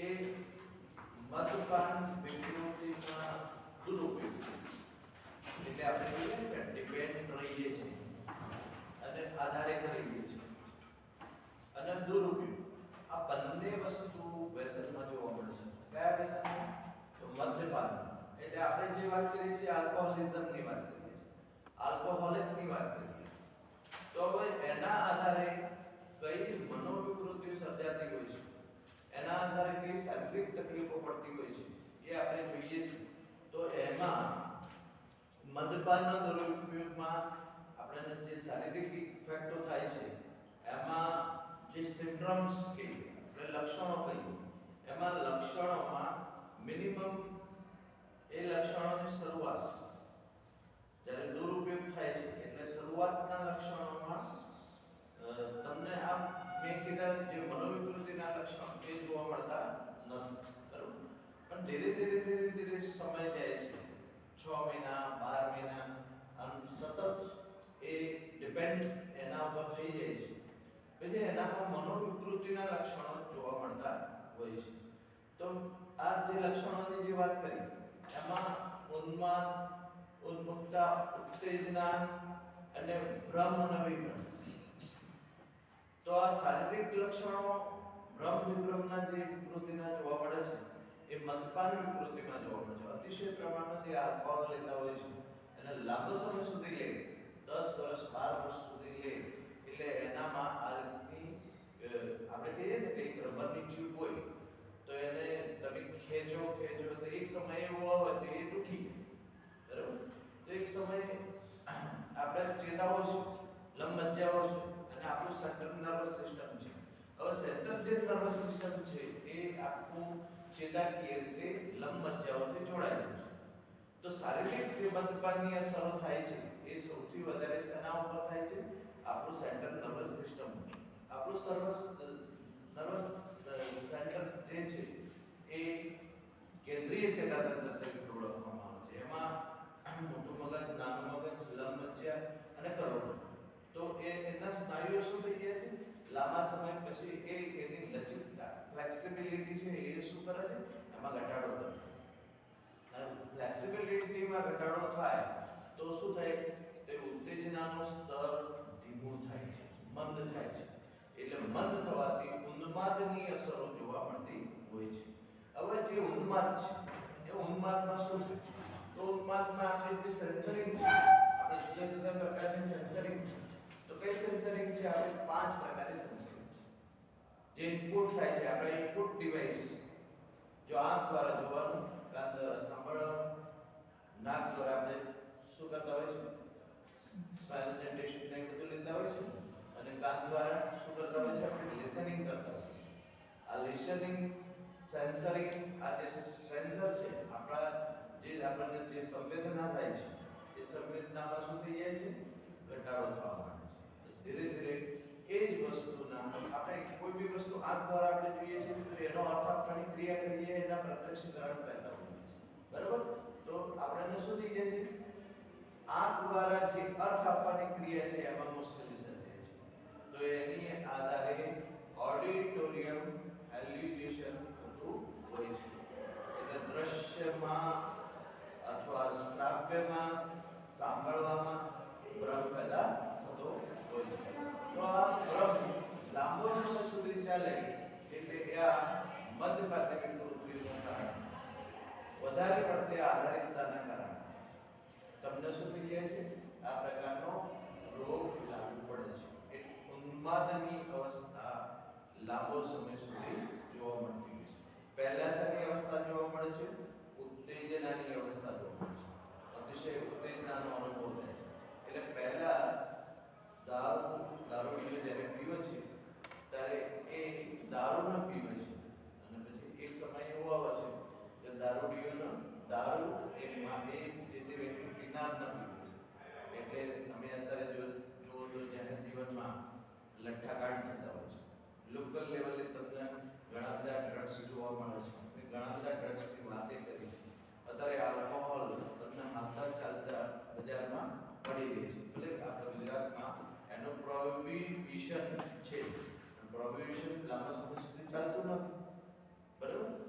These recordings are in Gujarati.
એ મદપાન વિકૃતિના દુરુપયોગ એટલે આપણે જોઈએ કે ડિપેન્ડ રહીએ છીએ અને આધારિત રહીએ છીએ અને દુરુપયોગ આ બંને વસ્તુ વ્યસનમાં જોવા મળે છે. કયા વ્યસનમાં? તો મદ્યપાન એટલે આપણે જે વાત કરીએ છીએ આલ્કોહોલિઝમની વાત કરીએ છીએ, આલ્કોહોલિકની વાત કરીએ તો હવે એના આધારે કઈ મનોવિકૃતિઓ સર્જાતી હોય છે, એના આધારે કઈ શારીરિક તકલીફો પડતી હોય છે એ આપણે જોઈએ છીએ. તો એમાં મદ્યપાનના દુરુપયોગમાં આપણને જે શારીરિક ઇફેક્ટો થાય છે એમાં જે સિમ્પટમ્સ કહીએ એટલે લક્ષણો કહીએ એમાં લક્ષણોમાં મિનિમમ એ લક્ષણોની શરૂઆત જ્યારે દુરુપયોગ થાય છે એટલે શરૂઆતના લક્ષણોમાં તમને આ મેં કીધા જે મનોવિકૃતિના લક્ષણો એ જોવા મળતા નથી, બરાબર. પણ ધીરે ધીરે સમય જાય છે, 6 મહિના 12 મહિના આમ સતત એ ડિપેન્ડ એના ઉપર થઈ જાય છે. પછી એનામાં મનોવિકૃતિના લક્ષણો જોવા મળતા હોય છે. તો આ જે લક્ષણોની જે વાત કરી એમાં ઉન્માદ, ઉન્મુક્તતા, ઉત્તેજના અને ભ્રમ અને વિભ્રમ. તો આ શારીરિક લક્ષણો ભ્રમ વિભ્રમના જે વિકૃતિના જોવા મળે છે એ મદ્યપાન વિકૃતિમાં જોવા મળે છે. અતિશય પ્રમાણમાં જે આલ્કોહોલ લેતા હોય છે અને લાંબો સમય સુધી લે 10 વર્ષ 12 વર્ષ સુધી લે એટલે એનામાં આ રીતની આપણે કહીએ ને કે એક રબરની ટ્યુબ હોય તો એને તમે ખેંચો તો એક સમય એવો આવે તો એ તૂટી જાય, બરાબર. તો એક સમયે આપણે ચેતાઓ છે, લંબમજ્જાઓ છે અને આપણું સેન્ટ્રલ નર્વસ સિસ્ટમ છે. હવે સેન્ટ્રલ જે નર્વસ સિસ્ટમ છે એ આખું ચેતાકીય રીતે લંબમજ્જાઓથી જોડાયેલું છે. તો શારીરિક જે મદ્યપાનની અસરો થાય છે એ સૌથી વધારે શેના ઉપર થાય છે? આપણું સેન્ટ્રલ નર્વસ સિસ્ટમ, આપણું નર્વસ સેન્ટર જે છે એ કેન્દ્રીય ચેતાતંત્ર તરીકે ઓળખવામાં આવે છે. એમાં મોટું મગજ, નાનું મગજ, લંબમજ્જા અને કરોડરજ્જુ. તો એના સ્નાયુઓ શું થઈ ગયા છે? લાંબા સમય પછી એની લચકતા, ફ્લેક્સિબિલિટી છે એ શું કરે છે? એમાં ઘટાડો કરે છે. ફ્લેક્સિબિલિટીમાં ઘટાડો થાય તો શું થાય? તે ઉત્તેજનાનું સ્તર ધીમું થાય છે, મંદ થાય છે. એટલે મંદ થવાથી ઉન્માદની અસરો જોવા મળતી હોય છે. હવે જે ઉન્માદ છે એ ઉન્માદમાં શું થાય? તો ઉન્માદમાં આપણે જે સેન્સરિંગ છે, આપણે જુદા જુદા પ્રકારની સેન્સરિંગ છે. તો કઈ સેન્સરિંગ છે? આપણે 5 પ્રકારની સેન્સરિંગ છે. જે ઇનપુટ થાય છે, આપણા ઇનપુટ ડિવાઇસ જો આંખ દ્વારા જોવાનું, કાન દ્વારા સાંભળવાનું, નાક દ્વારા આપણે શું કરતા હોય છે? સ્મેલ અને ટેસ્ટ ને બધું લેતા હોય છે અને કાન દ્વારા શું કરતા હોય છે? આપણે લિસનિંગ કરતા હોય છે. આ લિસનિંગ, સેન્સરિંગ, આ જે સેન્સર છે આપણા જે આપણને જે સંવેદના થાય છે એ સંવેદનામાં શું થઈ જાય છે? ઘટાડો થવા માંડે છે. ધીરે ધીરે એ જ વસ્તુના આપણે કોઈ બી વસ્તુ આંખ દ્વારા આપણે જોઈએ છીએ તો એનો અર્થ આપવાની ક્રિયા કરીએ એના પ્રત્યક્ષીકરણ કરતા હોઈએ છીએ, બરાબર. તો આપણને શું થઈ જાય છે? આંખ દ્વારા જે અર્થ આપવાની ક્રિયા છે એમાં મુશ્કેલી સર્જાય છે. તો એની આધારે ઓડિટોરિયમ હેલ્યુસિનેશન થતું હોય છે. એટલે દ્રશ્યમાં અથવા શ્રાવ્યમાં, સાંભળવામાં ભ્રમ પેદા થતો હોય છે. તો આ ભ્રમ લાંબો સમય સુધી ચાલે એટલે આ મદ્યપાનની વિકૃતિનું કારણ, વધારે પડતી આધારિતતાના કારણે તમને શું થઈ જાય છે? આ પ્રકારનો રોગ લાગુ પડે છે. એટલે ઉન્માદની અવસ્થા લાંબો સમય સુધી જોવા મળતી હોય છે. પહેલા શેની અવસ્થા જોવા મળે છે? ઉત્તેજનાની અવસ્થા જોવા મળે છે. અતિશય ઉત્તેજનાનો અનુભવ થાય છે. એટલે પહેલા દારૂ જ્યારે પીવે છે ત્યારે એ દારૂ ન પીવે છે અને પછી એક સમય એવો આવે છે કે દારૂ એ જે તે વ્યક્તિ પીનાર ન પીવે છે. એટલે તમે અત્યારે જો તો જાહેર જીવનમાં લઠ્ઠાકાંડ થતા હોય છે. લોકલ લેવલે તમને ઘણા બધા ડ્રગ્સ જોવા મળે છે. ઘણા બધા ડ્રગ્સની વાતે કરી છે. અત્યારે આલ્કોહોલ તમને હાલતા ચાલતા બજારમાં પડી રહી છે. ભલે આપણા ગુજરાતમાં એનો પ્રોહિબિશન છે, પ્રોહિબિશન લાંબા સમય સુધી ચાલતું નથી, બરાબર.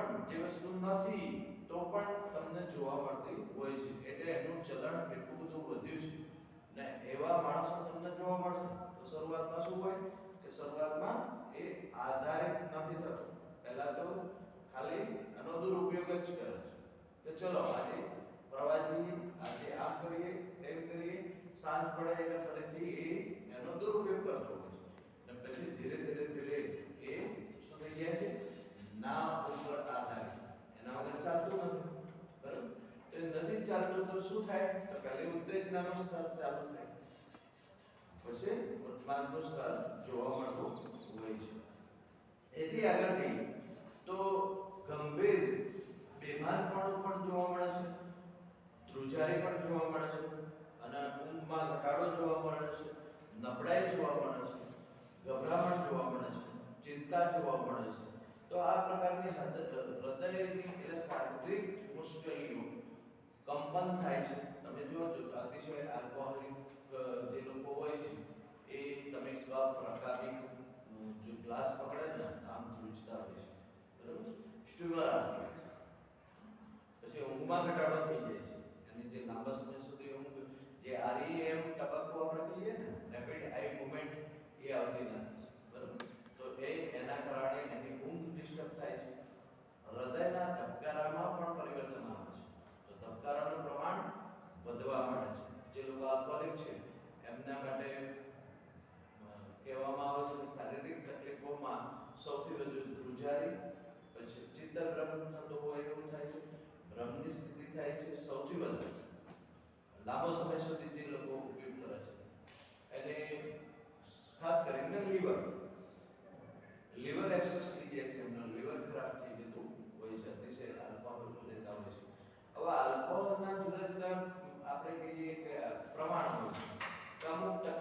પણ જે વસ્તુ નથી તો પણ તમને જોવા મળતી હોય છે. એટલે એનું ચલણ કેટલું બધું વધ્યું છે ને એવા માણસો તમને જોવા મળશે. તો શરૂઆતમાં શું હોય કે શરૂઆતમાં એ આધારિત નથી થતો. પહેલા તો ખાલી એનો દુરુપયોગ જ કરે છે કે ચલો આજે પ્રવાસી આજે આમ કરીએ તેમ કરીએ, સાંજ પડે એટલે ફરીથી એ એનો દુરુપયોગ કરતો હોય છે અને પછી ધીરે ધીરે એ શું થઈ જાય છે ના ઉપર આધારિત, એના વગર ચાલતું નથી. બરાબર? તો નથી ચાલતું તો શું થાય તો પહેલી ઉત્તેજનાનું સ્તર ચાલુ થાય, પછી ઉન્માદનું સ્તર જોવા મળતું હોય છે. એથી આગળ જઈએ તો ગંભીર બેભાનપણું પણ જોવા મળે છે, ધ્રુજારી પણ જોવા મળે છે અને ઊંઘમાં ઘટાડો જોવા મળે છે, નબળાઈ જોવા મળે છે, ગભરામણ જોવા મળે છે, ચિંતા જોવા મળે છે. તો આ પ્રકારની હૃદયની એટલે શારીરિક મુશ્કેલીઓ, કંપન થાય છે. તમે જો અતિશય આલ્કોહોલિક જે લોકો હોય છે એ તમે કપ રકાબી જો ગ્લાસ પકડે ને આમ ધ્રુજતા હોય છે. બરાબર? સ્ટ્યુમર આવી જાય છે. પછી ઊંઘમાં ઘટાડો થઈ જાય છે. અને જે લાંબા સમય સુધી ઊંઘ જે REM તબક્કો આપણે કહીએ ને રેપિડ આઈ મૂવમેન્ટ એ આવતી નથી. બરાબર? તો એના કારણે એની ઊંઘ ડિસ્ટર્બ થાય છે. હૃદયના ધબકારામાં પણ પરિવર્તન આવે છે. તો ધબકારાનું પ્રમાણ વધવા માંડે છે. જે લોકો આલ્કોહોલિક છે એમના માટે કહેવામાં આવે છે કે શારીરિક તકલીફોમાં સૌથી વધુ ધ્રુજારી, પછી ચિત્તભ્રમ થતો હોય એવું થાય છે, ભ્રમની સ્થિતિ થાય છે. સૌથી વધુ લાંબો સમય સુધી જે લોકો ઉપયોગ કરે છે એને ખાસ કરીને લીવર એબ્સેસ થઈ જાય છે, એમનો લીવર ખરાબ થઈ જતું હોય છે અતિશય આલ્કોહોલ લેતા હોય